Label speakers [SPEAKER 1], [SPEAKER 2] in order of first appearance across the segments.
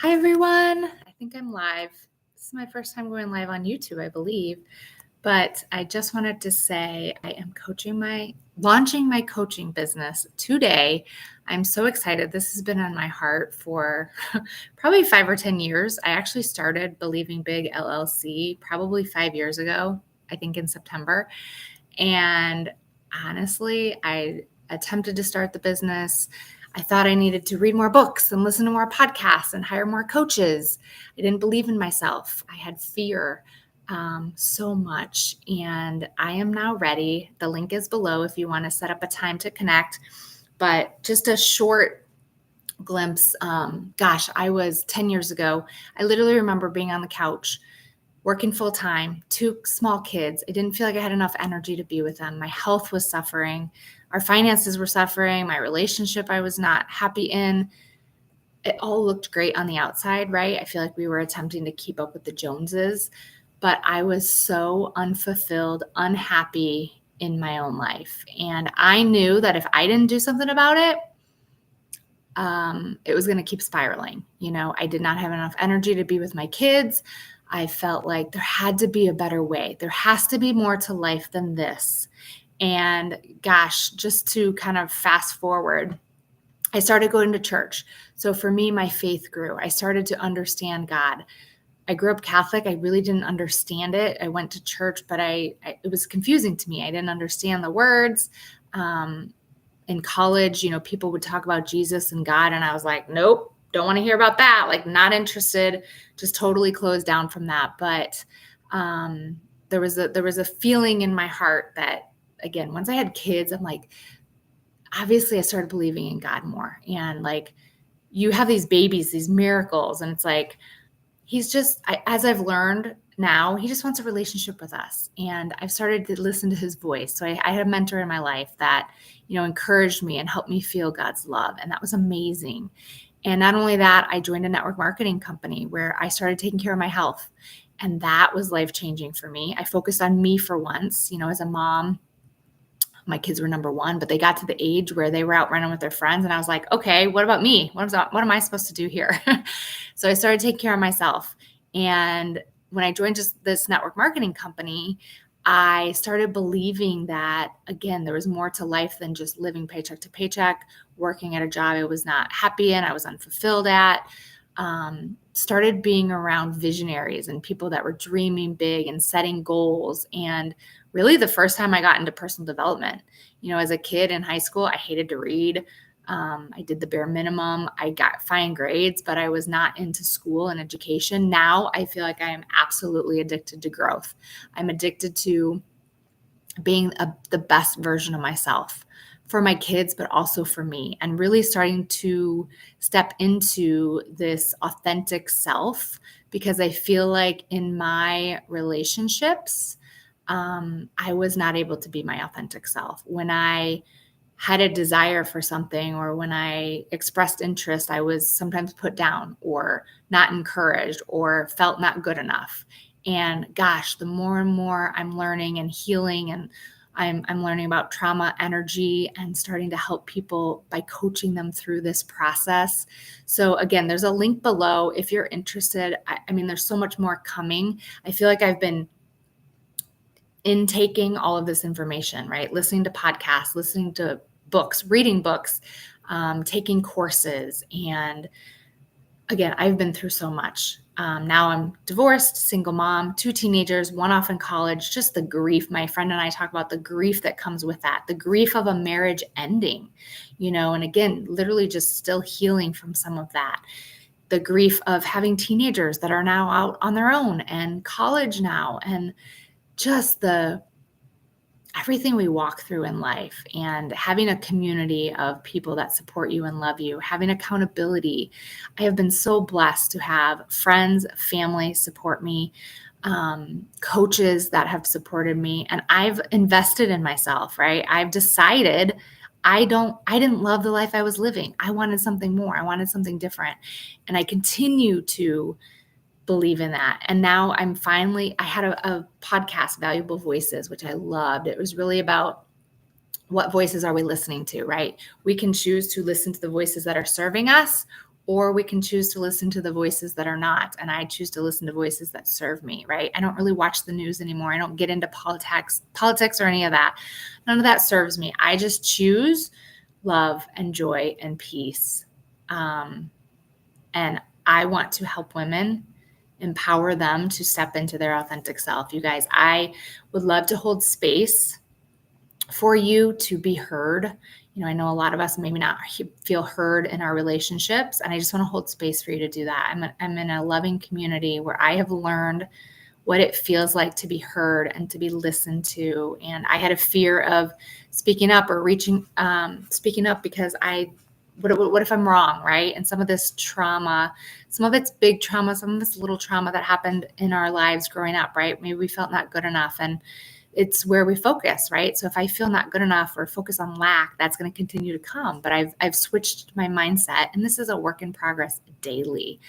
[SPEAKER 1] Hi, everyone. I think I'm live. This is my first time going live on YouTube, I believe. But I just wanted to say I am launching my coaching business today. I'm so excited. This has been on my heart for probably 5 or 10 years. I actually started Believing Big LLC probably 5 years ago, I think in September. And honestly, I attempted to start the business. I thought I needed to read more books and listen to more podcasts and hire more coaches. I didn't believe in myself. I had fear so much. And I am now ready. The link is below if you want to set up a time to connect. But just a short glimpse. I was 10 years ago. I literally remember being on the couch working full time, 2 small kids. I didn't feel like I had enough energy to be with them. My health was suffering. Our finances were suffering. My relationship I was not happy in. It all looked great on the outside, right? I feel like we were attempting to keep up with the Joneses, but I was so unfulfilled, unhappy in my own life. And I knew that if I didn't do something about it was going to keep spiraling. I did not have enough energy to be with my kids. I felt like there had to be a better way. There has to be more to life than this. And gosh, just to kind of fast forward, I started going to church. So for me, my faith grew. I started to understand God. I grew up Catholic. I really didn't understand it. I went to church, but it was confusing to me. I didn't understand the words. In college, people would talk about Jesus and God, and I was like, nope, don't want to hear about that. Like, not interested, just totally closed down from that. But there was a feeling in my heart that, again, once I had kids, I'm like, obviously I started believing in God more. And like, you have these babies, these miracles, and it's like, as I've learned now, he just wants a relationship with us. And I've started to listen to his voice. So I had a mentor in my life that, encouraged me and helped me feel God's love. And that was amazing. And not only that, I joined a network marketing company where I started taking care of my health. And that was life-changing for me. I focused on me for once. As a mom, my kids were number one, but they got to the age where they were out running with their friends. And I was like, okay, what about me? What am I supposed to do here? So I started taking care of myself. And when I joined just this network marketing company, I started believing that, again, there was more to life than just living paycheck to paycheck, working at a job I was not happy in, I was unfulfilled at. Started being around visionaries and people that were dreaming big and setting goals. And really the first time I got into personal development, as a kid in high school, I hated to read. I did the bare minimum. I got fine grades, but I was not into school and education. Now I feel like I am absolutely addicted to growth. I'm addicted to being the best version of myself for my kids, but also for me, and really starting to step into this authentic self, because I feel like in my relationships, I was not able to be my authentic self. When I had a desire for something, or when I expressed interest, I was sometimes put down or not encouraged or felt not good enough. And gosh, the more and more I'm learning and healing, and I'm learning about trauma energy and starting to help people by coaching them through this process. So again, there's a link below if you're interested. I mean, there's so much more coming. I feel like I've been intaking all of this information, right? Listening to podcasts, listening to books, reading books, taking courses. And again, I've been through so much. Now I'm divorced, single mom, 2 teenagers, one off in college, just the grief. My friend and I talk about the grief that comes with that, the grief of a marriage ending, and again, literally just still healing from some of that. The grief of having teenagers that are now out on their own and college now, and just everything we walk through in life, and having a community of people that support you and love you, having accountability. I have been so blessed to have friends, family support me, coaches that have supported me, and I've invested in myself, right? I've decided I didn't love the life I was living. I wanted something more. I wanted something different. And I continue to believe in that. And now I had a podcast, Valuable Voices, which I loved. It was really about what voices are we listening to, right? We can choose to listen to the voices that are serving us, or we can choose to listen to the voices that are not. And I choose to listen to voices that serve me, right? I don't really watch the news anymore. I don't get into politics or any of that. None of that serves me. I just choose love and joy and peace. And I want to help women, empower them to step into their authentic self. You guys, I would love to hold space for you to be heard. I know a lot of us maybe not feel heard in our relationships, and I just want to hold space for you to do that. I'm in a loving community where I have learned what it feels like to be heard and to be listened to. And I had a fear of speaking up or speaking up because what if I'm wrong, right? And some of this trauma, some of it's big trauma, some of it's little trauma that happened in our lives growing up, right? Maybe we felt not good enough, and it's where we focus, right? So if I feel not good enough or focus on lack, that's going to continue to come. But I've switched my mindset, and this is a work in progress daily.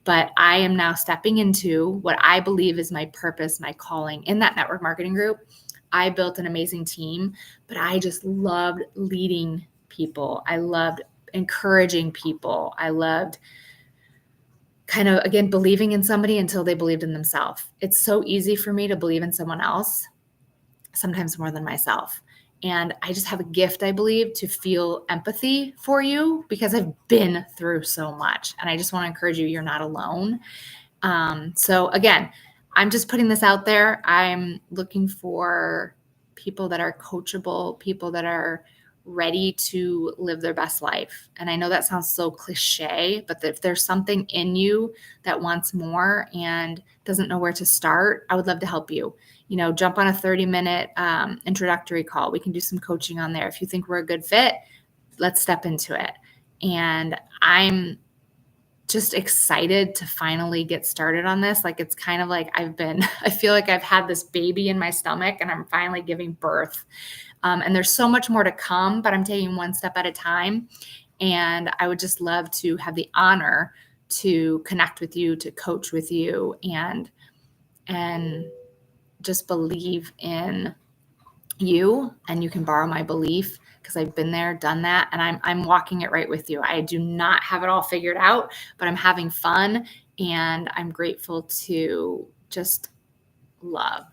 [SPEAKER 1] But I am now stepping into what I believe is my purpose, my calling. In that network marketing group, I built an amazing team, but I just loved leading people. I loved encouraging people. I loved kind of, again, believing in somebody until they believed in themselves. It's so easy for me to believe in someone else, sometimes more than myself. And I just have a gift, I believe, to feel empathy for you because I've been through so much. And I just want to encourage you, you're not alone. So again, I'm just putting this out there. I'm looking for people that are coachable, people that are ready to live their best life. And I know that sounds so cliche, but if there's something in you that wants more and doesn't know where to start, I would love to help you. Jump on a 30-minute introductory call. We can do some coaching on there. If you think we're a good fit, let's step into it. And I'm just excited to finally get started on this. Like, it's kind of like I feel like I've had this baby in my stomach and I'm finally giving birth. And there's so much more to come, but I'm taking one step at a time. And I would just love to have the honor to connect with you, to coach with you, and just believe in you. And you can borrow my belief because I've been there, done that, and I'm walking it right with you. I do not have it all figured out, but I'm having fun, and I'm grateful to just love.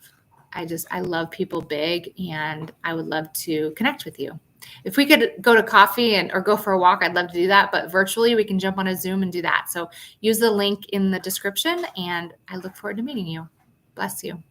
[SPEAKER 1] I love people big, and I would love to connect with you. If we could go to coffee or go for a walk, I'd love to do that, but virtually we can jump on a Zoom and do that. So use the link in the description, and I look forward to meeting you. Bless you.